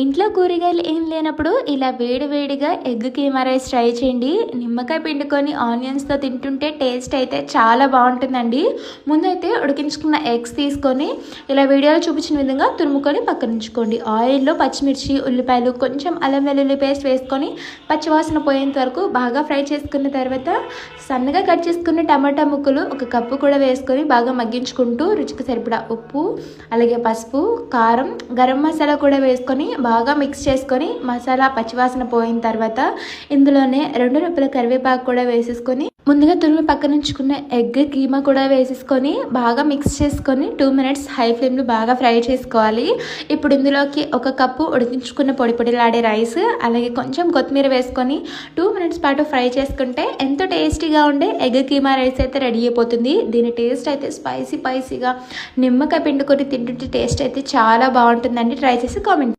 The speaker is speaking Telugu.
ఇంట్లో కూరగాయలు ఏం లేనప్పుడు ఇలా వేడివేడిగా ఎగ్ కీమా రైస్ ట్రై చేయండి. నిమ్మకాయ పిండుకొని ఆనియన్స్తో తింటుంటే టేస్ట్ అయితే చాలా బాగుంటుందండి. ముందైతే ఉడికించుకున్న ఎగ్స్ తీసుకొని ఇలా వీడియోలో చూపించిన విధంగా తురుముకొని పక్కన ఉంచుకోండి. ఆయిల్లో పచ్చిమిర్చి, ఉల్లిపాయలు, కొంచెం అల్లం వెల్లుల్లి పేస్ట్ వేసుకొని పచ్చివాసన పోయేంత వరకు బాగా ఫ్రై చేసుకున్న తర్వాత సన్నగా కట్ చేసుకున్న టమాటా ముక్కలు ఒక కప్పు కూడా వేసుకొని బాగా మగ్గించుకుంటూ రుచికి సరిపడా ఉప్పు, అలాగే పసుపు, కారం, గరం మసాలా కూడా వేసుకొని బాగా మిక్స్ చేసుకొని మసాలా పచ్చివాసన పోయిన తర్వాత ఇందులోనే 2 రెమ్మల కరివేపాకు కూడా వేసేసుకొని ముందుగా తురిమి పక్కన ఉంచుకున్న ఎగ్ కీమా కూడా వేసేసుకొని బాగా మిక్స్ చేసుకొని 2 మినిట్స్ హై ఫ్లేమ్లో బాగా ఫ్రై చేసుకోవాలి. ఇప్పుడు ఇందులోకి 1 కప్పు ఉడికించుకున్న పొడిలాడే రైస్, అలాగే కొంచెం కొత్తిమీర వేసుకొని 2 మినిట్స్ పాటు ఫ్రై చేసుకుంటే ఎంతో టేస్టీగా ఉండే ఎగ్ కీమా రైస్ అయితే రెడీ అయిపోతుంది. దీని టేస్ట్ అయితే స్పైసీగా నిమ్మకాయ పిండుకొని తింటుంటే టేస్ట్ అయితే చాలా బాగుంటుందండి. ట్రై చేసి కామెంట్